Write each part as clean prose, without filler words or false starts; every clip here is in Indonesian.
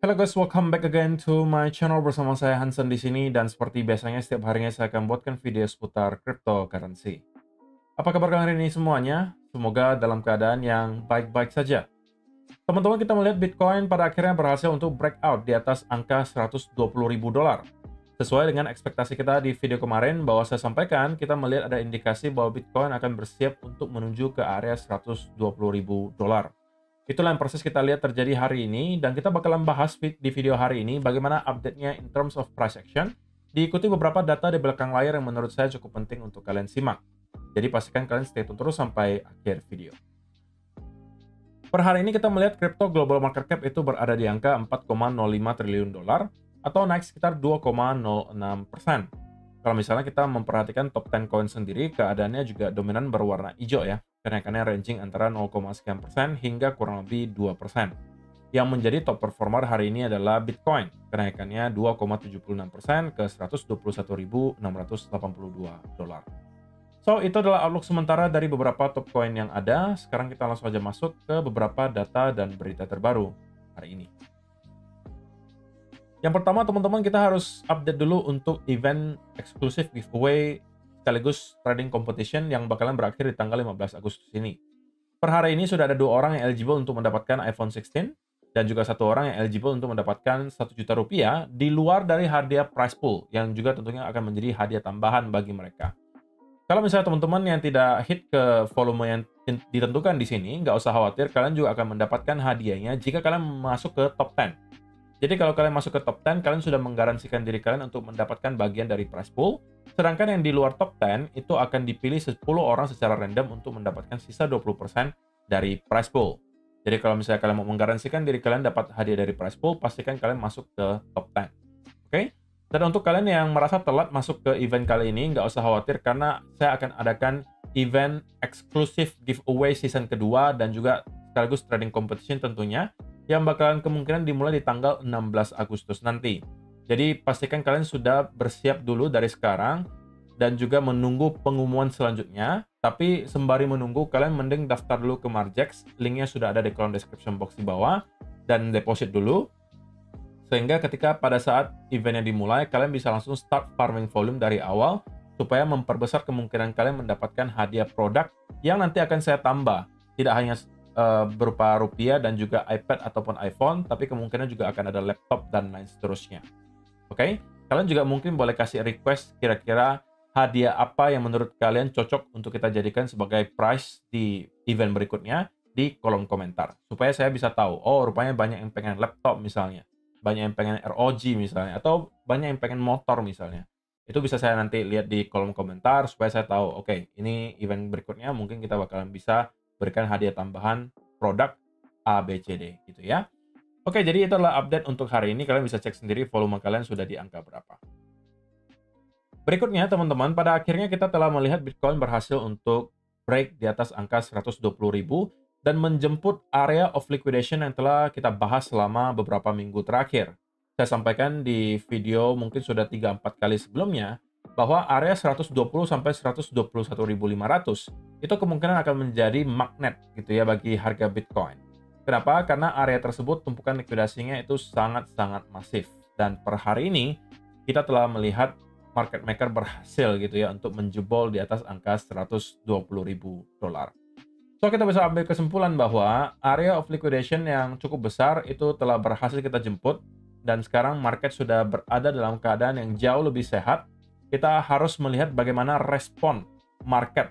Hello guys, welcome back again to my channel bersama saya Hansen di sini dan seperti biasanya setiap harinya saya akan buatkan video seputar cryptocurrency. Apa kabar kalian hari ini semuanya? Semoga dalam keadaan yang baik-baik saja. Teman-teman, kita melihat Bitcoin pada akhirnya berhasil untuk breakout di atas angka 120.000 dolar. Sesuai dengan ekspektasi kita di video kemarin bahwa saya sampaikan, kita melihat ada indikasi bahwa Bitcoin akan bersiap untuk menuju ke area 120.000 dolar. Itulah yang proses kita lihat terjadi hari ini, dan kita bakalan bahas di video hari ini bagaimana update-nya in terms of price action, diikuti beberapa data di belakang layar yang menurut saya cukup penting untuk kalian simak. Jadi pastikan kalian stay tune terus sampai akhir video. Per hari ini kita melihat crypto global market cap itu berada di angka 4,05 triliun dolar atau naik sekitar 2,06%. Kalau misalnya kita memperhatikan top 10 coin sendiri, keadaannya juga dominan berwarna hijau ya. Kenaikannya ranging antara 0, sekian persen hingga kurang lebih 2%. Yang menjadi top performer hari ini adalah Bitcoin. Kenaikannya 2,76% ke 121.682 dolar. So, itu adalah outlook sementara dari beberapa top coin yang ada. Sekarang kita langsung aja masuk ke beberapa data dan berita terbaru hari ini. Yang pertama, teman-teman, kita harus update dulu untuk event eksklusif giveaway sekaligus trading competition yang bakalan berakhir di tanggal 15 Agustus ini. Per hari ini sudah ada 2 orang yang eligible untuk mendapatkan iPhone 16 dan juga 1 orang yang eligible untuk mendapatkan 1 juta rupiah di luar dari hadiah prize pool yang juga tentunya akan menjadi hadiah tambahan bagi mereka. Kalau misalnya teman-teman yang tidak hit ke volume yang ditentukan di sini, nggak usah khawatir, kalian juga akan mendapatkan hadiahnya jika kalian masuk ke top 10. Jadi kalau kalian masuk ke top 10, kalian sudah menggaransikan diri kalian untuk mendapatkan bagian dari prize pool. Sedangkan yang di luar top 10 itu akan dipilih 10 orang secara random untuk mendapatkan sisa 20% dari prize pool. Jadi kalau misalnya kalian mau menggaransikan diri kalian dapat hadiah dari prize pool, pastikan kalian masuk ke top 10. Oke? Dan untuk kalian yang merasa telat masuk ke event kali ini, nggak usah khawatir karena saya akan adakan event eksklusif giveaway season kedua dan juga sekaligus trading competition tentunya, yang bakalan kemungkinan dimulai di tanggal 16 Agustus nanti. Jadi pastikan kalian sudah bersiap dulu dari sekarang dan juga menunggu pengumuman selanjutnya. Tapi sembari menunggu, kalian mending daftar dulu ke Margex. Linknya sudah ada di kolom description box di bawah dan deposit dulu. Sehingga ketika pada saat eventnya dimulai, kalian bisa langsung start farming volume dari awal supaya memperbesar kemungkinan kalian mendapatkan hadiah produk yang nanti akan saya tambah. Tidak hanya berupa rupiah dan juga iPad ataupun iPhone, tapi kemungkinan juga akan ada laptop dan lain seterusnya. Oke? Kalian juga mungkin boleh kasih request kira-kira hadiah apa yang menurut kalian cocok untuk kita jadikan sebagai prize di event berikutnya di kolom komentar. Supaya saya bisa tahu, oh rupanya banyak yang pengen laptop misalnya, banyak yang pengen ROG misalnya, atau banyak yang pengen motor misalnya. Itu bisa saya nanti lihat di kolom komentar supaya saya tahu, oke, ini event berikutnya mungkin kita bakalan bisa berikan hadiah tambahan produk A, B, C, D gitu ya. Oke, jadi itu adalah update untuk hari ini. Kalian bisa cek sendiri volume kalian sudah di angka berapa. Berikutnya, teman-teman, pada akhirnya kita telah melihat Bitcoin berhasil untuk break di atas angka 120.000 dan menjemput area of liquidation yang telah kita bahas selama beberapa minggu terakhir. Saya sampaikan di video mungkin sudah 3-4 kali sebelumnya, bahwa area 120 sampai 121.500 itu kemungkinan akan menjadi magnet gitu ya bagi harga Bitcoin. Kenapa? Karena area tersebut tumpukan likuidasinya itu sangat-sangat masif, dan per hari ini kita telah melihat market maker berhasil gitu ya untuk menjebol di atas angka 120.000 dolar. So kita bisa ambil kesimpulan bahwa area of liquidation yang cukup besar itu telah berhasil kita jemput, dan sekarang market sudah berada dalam keadaan yang jauh lebih sehat. Kita harus melihat bagaimana respon market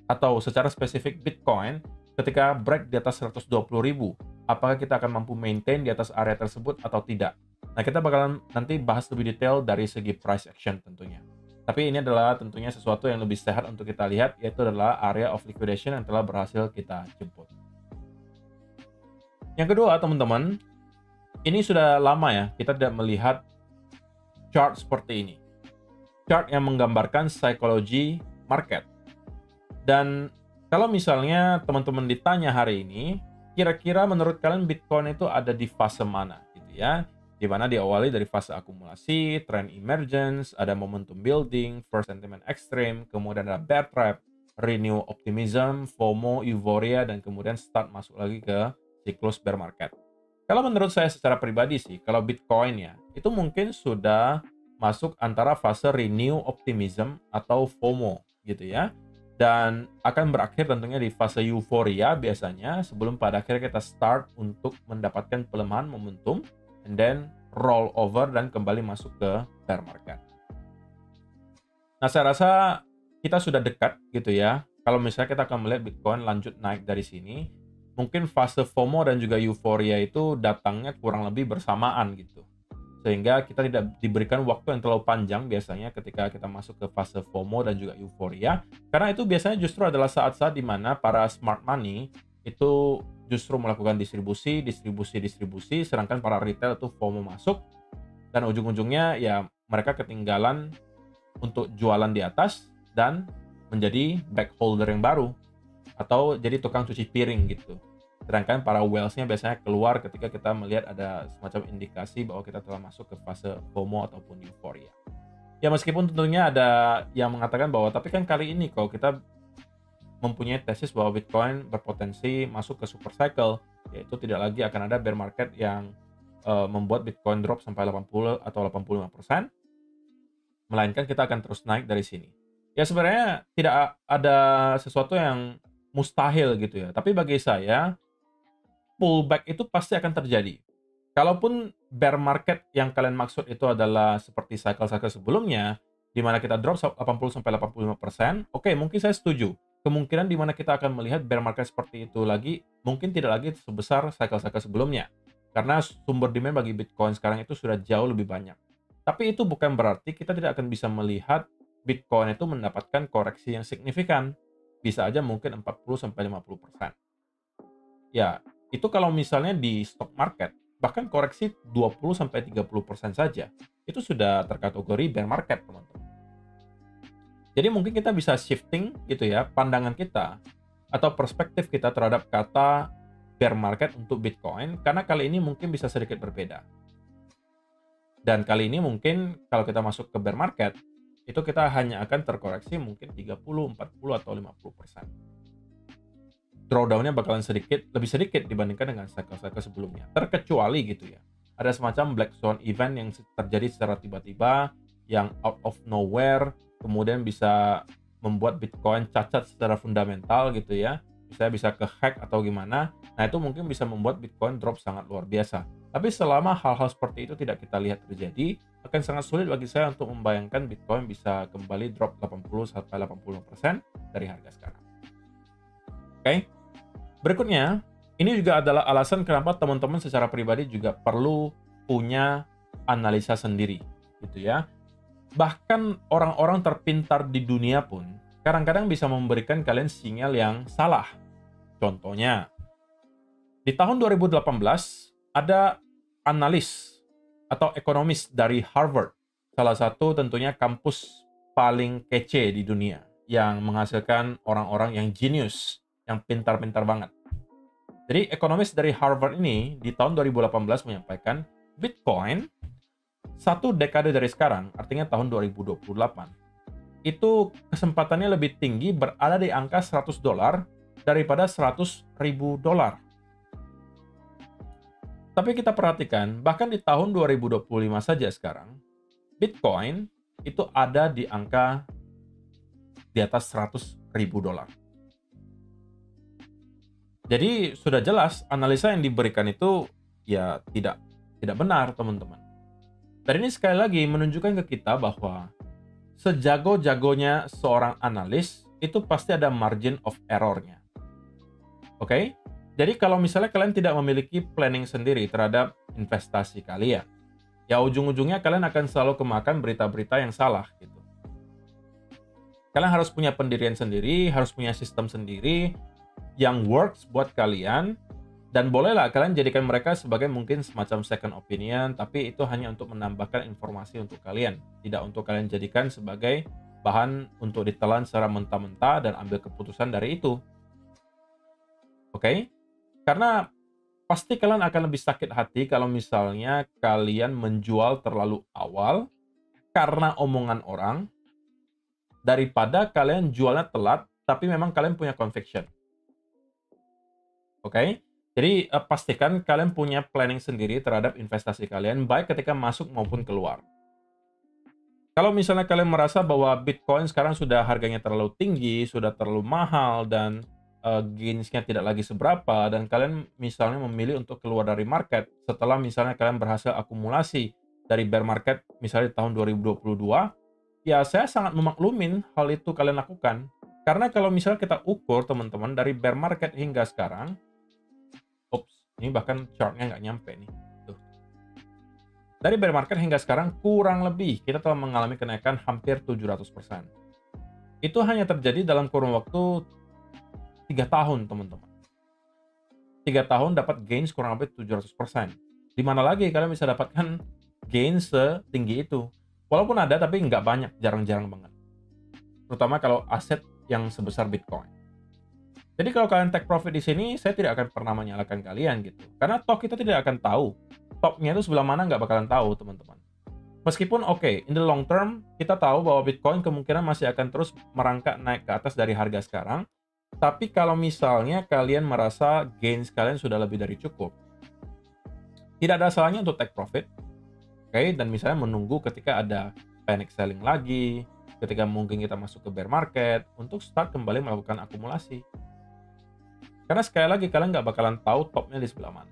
atau secara spesifik Bitcoin ketika break di atas 120.000. Apakah kita akan mampu maintain di atas area tersebut atau tidak? Nah, kita bakalan nanti bahas lebih detail dari segi price action tentunya. Tapi ini adalah tentunya sesuatu yang lebih sehat untuk kita lihat, yaitu adalah area of liquidation yang telah berhasil kita jemput. Yang kedua, teman-teman, ini sudah lama ya kita tidak melihat chart seperti ini. Chart yang menggambarkan psikologi market. Dan kalau misalnya teman-teman ditanya hari ini, kira-kira menurut kalian Bitcoin itu ada di fase mana gitu ya? Di mana diawali dari fase akumulasi, trend emergence, ada momentum building, first sentiment extreme, kemudian ada bear trap, renew optimism, FOMO, euphoria, dan kemudian start masuk lagi ke siklus bear market. Kalau menurut saya secara pribadi sih, kalau Bitcoin ya, itu mungkin sudah masuk antara fase renew optimism atau FOMO gitu ya. Dan akan berakhir tentunya di fase euforia biasanya sebelum pada akhirnya kita start untuk mendapatkan pelemahan momentum and then roll over dan kembali masuk ke bear market. Nah, saya rasa kita sudah dekat gitu ya. Kalau misalnya kita akan melihat Bitcoin lanjut naik dari sini, mungkin fase FOMO dan juga euforia itu datangnya kurang lebih bersamaan gitu. Sehingga kita tidak diberikan waktu yang terlalu panjang biasanya ketika kita masuk ke fase FOMO dan juga euforia. Karena itu biasanya justru adalah saat-saat di mana para smart money itu justru melakukan distribusi, sedangkan para retail itu FOMO masuk, dan ujung-ujungnya ya mereka ketinggalan untuk jualan di atas dan menjadi backholder yang baru atau jadi tukang cuci piring gitu. Sedangkan para whales-nya biasanya keluar ketika kita melihat ada semacam indikasi bahwa kita telah masuk ke fase FOMO ataupun euphoria. Ya meskipun tentunya ada yang mengatakan bahwa tapi kan kali ini kalau kita mempunyai tesis bahwa Bitcoin berpotensi masuk ke super cycle, yaitu tidak lagi akan ada bear market yang membuat Bitcoin drop sampai 80 atau 85%, melainkan kita akan terus naik dari sini. Ya sebenarnya tidak ada sesuatu yang mustahil gitu ya. Tapi bagi saya, pullback itu pasti akan terjadi. Kalaupun bear market yang kalian maksud itu adalah seperti cycle-cycle sebelumnya, di mana kita drop 80-85%, oke, mungkin saya setuju. Kemungkinan di mana kita akan melihat bear market seperti itu lagi, mungkin tidak lagi sebesar cycle-cycle sebelumnya. Karena sumber demand bagi Bitcoin sekarang itu sudah jauh lebih banyak. Tapi itu bukan berarti kita tidak akan bisa melihat Bitcoin itu mendapatkan koreksi yang signifikan. Bisa aja mungkin 40-50%. Ya, itu kalau misalnya di stock market, bahkan koreksi 20-30% saja, itu sudah terkategori bear market, teman-teman. Jadi mungkin kita bisa shifting gitu ya, pandangan kita atau perspektif kita terhadap kata bear market untuk Bitcoin, karena kali ini mungkin bisa sedikit berbeda. Dan kali ini mungkin kalau kita masuk ke bear market, itu kita hanya akan terkoreksi mungkin 30, 40, atau 50%. Drawdown-nya bakalan lebih sedikit dibandingkan dengan cycle-cycle sebelumnya. Terkecuali gitu ya, ada semacam black swan event yang terjadi secara tiba-tiba, yang out of nowhere, kemudian bisa membuat Bitcoin cacat secara fundamental gitu ya. Misalnya bisa ke-hack atau gimana. Nah, itu mungkin bisa membuat Bitcoin drop sangat luar biasa. Tapi selama hal-hal seperti itu tidak kita lihat terjadi, akan sangat sulit bagi saya untuk membayangkan Bitcoin bisa kembali drop 80-85% dari harga sekarang. Oke? Berikutnya, ini juga adalah alasan kenapa teman-teman secara pribadi juga perlu punya analisa sendiri, gitu ya. Bahkan orang-orang terpintar di dunia pun kadang-kadang bisa memberikan kalian sinyal yang salah. Contohnya, di tahun 2018 ada analis atau ekonomis dari Harvard, salah satu tentunya kampus paling kece di dunia, yang menghasilkan orang-orang yang jenius, yang pintar-pintar banget. Jadi ekonomis dari Harvard ini di tahun 2018 menyampaikan Bitcoin satu dekade dari sekarang, artinya tahun 2028, itu kesempatannya lebih tinggi berada di angka $100 daripada $100.000. Tapi kita perhatikan, bahkan di tahun 2025 saja sekarang, Bitcoin itu ada di angka di atas $100.000. Jadi sudah jelas analisa yang diberikan itu ya tidak benar, teman-teman. Dan ini sekali lagi menunjukkan ke kita bahwa sejago-jagonya seorang analis itu pasti ada margin of error-nya. Oke? Jadi kalau misalnya kalian tidak memiliki planning sendiri terhadap investasi kalian, ya ujung-ujungnya kalian akan selalu kemakan berita-berita yang salah gitu. Kalian harus punya pendirian sendiri, harus punya sistem sendiri yang works buat kalian, dan bolehlah kalian jadikan mereka sebagai mungkin semacam second opinion, tapi itu hanya untuk menambahkan informasi untuk kalian, tidak untuk kalian jadikan sebagai bahan untuk ditelan secara mentah-mentah dan ambil keputusan dari itu. Oke? Karena pasti kalian akan lebih sakit hati kalau misalnya kalian menjual terlalu awal karena omongan orang, daripada kalian jualnya telat tapi memang kalian punya conviction. Oke? Jadi pastikan kalian punya planning sendiri terhadap investasi kalian, baik ketika masuk maupun keluar. Kalau misalnya kalian merasa bahwa Bitcoin sekarang sudah harganya terlalu tinggi, sudah terlalu mahal, dan gains-nya tidak lagi seberapa, dan kalian misalnya memilih untuk keluar dari market setelah misalnya kalian berhasil akumulasi dari bear market misalnya di tahun 2022, ya saya sangat memaklumin hal itu kalian lakukan. Karena kalau misalnya kita ukur teman-teman dari bear market hingga sekarang, ini bahkan chart-nya nggak nyampe nih. Tuh. Dari bear market hingga sekarang kurang lebih kita telah mengalami kenaikan hampir 700%. Itu hanya terjadi dalam kurun waktu 3 tahun, teman-teman. 3 tahun dapat gains kurang lebih 700%. Di mana lagi kalian bisa dapatkan gains setinggi itu? Walaupun ada, tapi nggak banyak, jarang-jarang banget. Terutama kalau aset yang sebesar Bitcoin. Jadi kalau kalian take profit di sini, saya tidak akan pernah menyalahkan kalian gitu. Karena toh kita tidak akan tahu. Topnya itu sebelah mana nggak bakalan tahu, teman-teman. Meskipun oke, in the long term, kita tahu bahwa Bitcoin kemungkinan masih akan terus merangkak naik ke atas dari harga sekarang. Tapi kalau misalnya kalian merasa gains kalian sudah lebih dari cukup, tidak ada salahnya untuk take profit. Oke, dan misalnya menunggu ketika ada panic selling lagi, ketika mungkin kita masuk ke bear market, untuk start kembali melakukan akumulasi. Karena sekali lagi, kalian nggak bakalan tahu topnya di sebelah mana.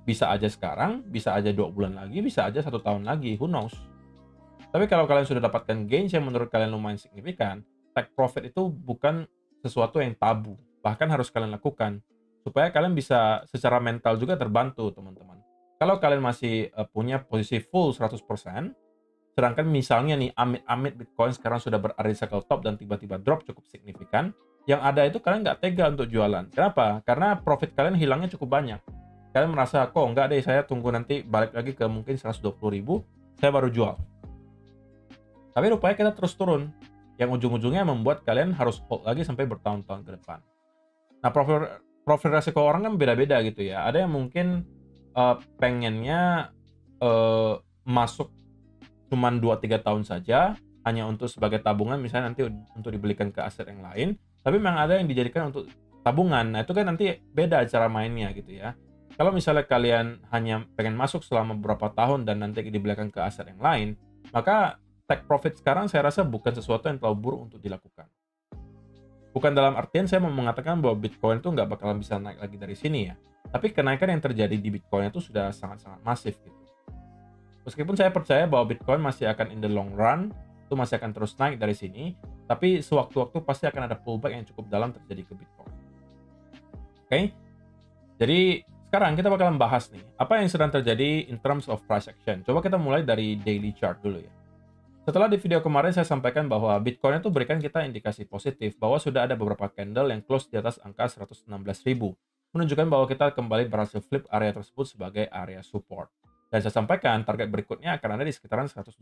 Bisa aja sekarang, bisa aja 2 bulan lagi, bisa aja 1 tahun lagi, who knows. Tapi kalau kalian sudah dapatkan gains yang menurut kalian lumayan signifikan, take profit itu bukan sesuatu yang tabu, bahkan harus kalian lakukan, supaya kalian bisa secara mental juga terbantu, teman-teman. Kalau kalian masih punya posisi full 100%, sedangkan misalnya nih, amit-amit Bitcoin sekarang sudah berada di cycle top dan tiba-tiba drop cukup signifikan, yang ada itu kalian nggak tega untuk jualan. Kenapa? Karena profit kalian hilangnya cukup banyak. Kalian merasa, kok nggak deh, saya tunggu nanti balik lagi ke mungkin 120.000, saya baru jual. Tapi rupanya kita terus turun, yang ujung-ujungnya membuat kalian harus hold lagi sampai bertahun-tahun ke depan. Nah, profil resiko orang kan beda-beda gitu ya. Ada yang mungkin pengennya masuk cuman 2-3 tahun saja, hanya untuk sebagai tabungan, misalnya nanti untuk dibelikan ke aset yang lain. Tapi memang ada yang dijadikan untuk tabungan. Nah, itu kan nanti beda cara mainnya gitu ya. Kalau misalnya kalian hanya pengen masuk selama beberapa tahun dan nanti dibelikan ke aset yang lain, maka take profit sekarang saya rasa bukan sesuatu yang terlalu buruk untuk dilakukan. Bukan dalam artian saya mau mengatakan bahwa Bitcoin itu nggak bakalan bisa naik lagi dari sini ya. Tapi kenaikan yang terjadi di Bitcoin itu sudah sangat-sangat masif gitu. Meskipun saya percaya bahwa Bitcoin masih akan in the long run, itu masih akan terus naik dari sini, tapi sewaktu-waktu pasti akan ada pullback yang cukup dalam terjadi ke Bitcoin. Oke? Jadi sekarang kita bakalan bahas nih, apa yang sedang terjadi in terms of price action. Coba kita mulai dari daily chart dulu ya. Setelah di video kemarin saya sampaikan bahwa Bitcoin itu berikan kita indikasi positif bahwa sudah ada beberapa candle yang close di atas angka 116.000, menunjukkan bahwa kita kembali berhasil flip area tersebut sebagai area support. Dan saya sampaikan target berikutnya akan ada di sekitaran $120.000,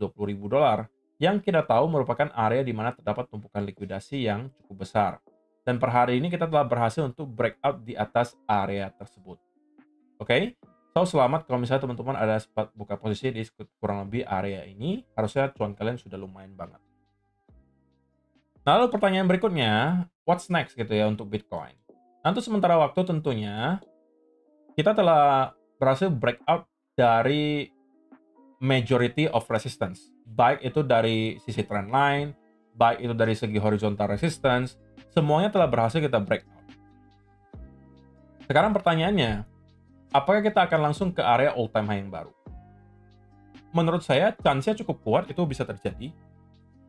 yang kita tahu merupakan area di mana terdapat tumpukan likuidasi yang cukup besar. Dan per hari ini kita telah berhasil untuk breakout di atas area tersebut. Oke? So, selamat kalau misalnya teman-teman ada sempat buka posisi di kurang lebih area ini, harusnya cuan kalian sudah lumayan banget. Nah, lalu pertanyaan berikutnya, what's next gitu ya untuk Bitcoin? Nah, untuk sementara waktu tentunya, kita telah berhasil breakout dari majority of resistance. Baik itu dari sisi trend line, baik itu dari segi horizontal resistance, semuanya telah berhasil kita breakout. Sekarang pertanyaannya, apakah kita akan langsung ke area all time high yang baru? Menurut saya, chance-nya cukup kuat itu bisa terjadi.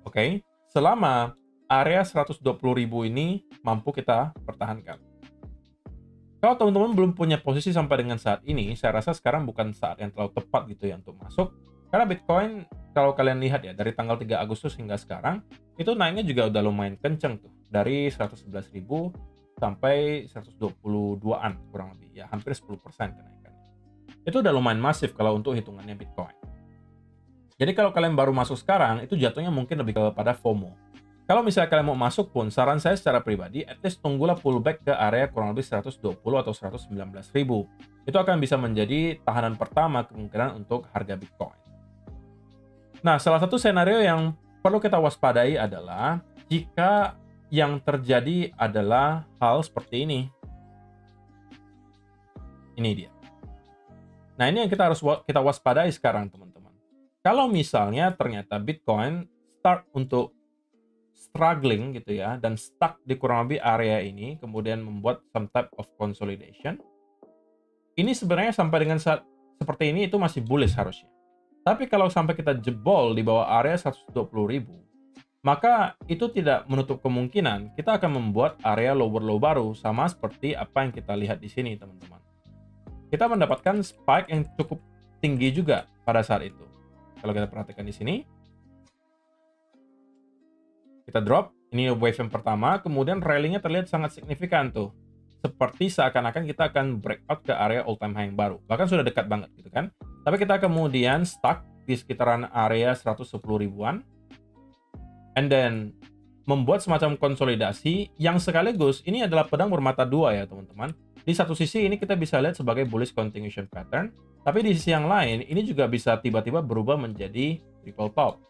Oke, selama area 120.000 ini mampu kita pertahankan. Kalau teman-teman belum punya posisi sampai dengan saat ini, saya rasa sekarang bukan saat yang terlalu tepat gitu ya untuk masuk. Karena Bitcoin, kalau kalian lihat ya, dari tanggal 3 Agustus hingga sekarang, itu naiknya juga udah lumayan kenceng tuh. Dari 111.000 sampai 122-an kurang lebih, ya hampir 10% kenaikannya. Itu udah lumayan masif kalau untuk hitungannya Bitcoin. Jadi kalau kalian baru masuk sekarang, itu jatuhnya mungkin lebih kepada FOMO. Kalau misalnya kalian mau masuk pun, saran saya secara pribadi, at least tunggulah pullback ke area kurang lebih 120 atau 119.000. Itu akan bisa menjadi tahanan pertama kemungkinan untuk harga Bitcoin. Nah, salah satu senario yang perlu kita waspadai adalah jika yang terjadi adalah hal seperti ini. Ini dia. Nah, ini yang kita harus kita waspadai sekarang, teman-teman. Kalau misalnya ternyata Bitcoin start untuk struggling gitu ya, dan stuck di kurang lebih area ini, kemudian membuat some type of consolidation, ini sebenarnya sampai dengan saat seperti ini itu masih bullish harusnya. Tapi kalau sampai kita jebol di bawah area 120.000, maka itu tidak menutup kemungkinan kita akan membuat area lower low baru sama seperti apa yang kita lihat di sini, teman-teman. Kita mendapatkan spike yang cukup tinggi juga pada saat itu. Kalau kita perhatikan di sini, kita drop, ini wave yang pertama, kemudian rally-nya terlihat sangat signifikan tuh. Seperti seakan-akan kita akan breakout ke area all time high yang baru. Bahkan sudah dekat banget gitu kan. Tapi kita kemudian stuck di sekitaran area 110 ribuan. And then membuat semacam konsolidasi yang sekaligus ini adalah pedang bermata dua ya teman-teman. Di satu sisi ini kita bisa lihat sebagai bullish continuation pattern. Tapi di sisi yang lain ini juga bisa tiba-tiba berubah menjadi triple top.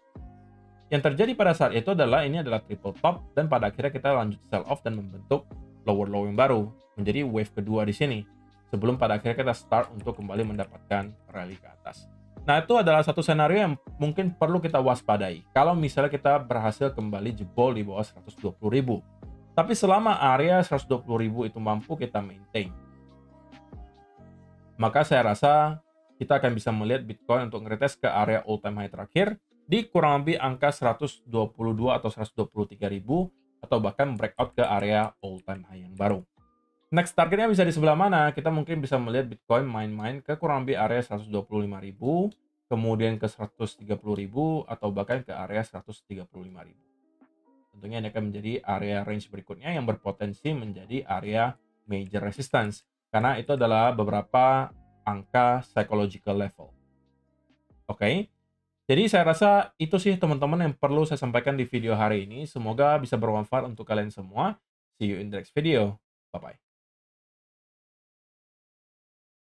Yang terjadi pada saat itu adalah ini adalah triple top dan pada akhirnya kita lanjut sell off dan membentuk lower low yang baru menjadi wave kedua di sini sebelum pada akhirnya kita start untuk kembali mendapatkan rally ke atas. Nah, itu adalah satu senario yang mungkin perlu kita waspadai kalau misalnya kita berhasil kembali jebol di bawah 120.000. Tapi selama area 120.000 itu mampu kita maintain, maka saya rasa kita akan bisa melihat Bitcoin untuk ngeretest ke area all time high terakhir di kurang lebih angka 122 atau 123.000 atau bahkan breakout ke area all time high yang baru. Next targetnya bisa di sebelah mana? Kita mungkin bisa melihat Bitcoin main-main ke kurang lebih area 125.000, kemudian ke 130.000 atau bahkan ke area 135.000. Tentunya ini akan menjadi area range berikutnya yang berpotensi menjadi area major resistance karena itu adalah beberapa angka psychological level. Oke. Jadi saya rasa itu sih teman-teman yang perlu saya sampaikan di video hari ini. Semoga bisa bermanfaat untuk kalian semua. See you in the next video. Bye-bye.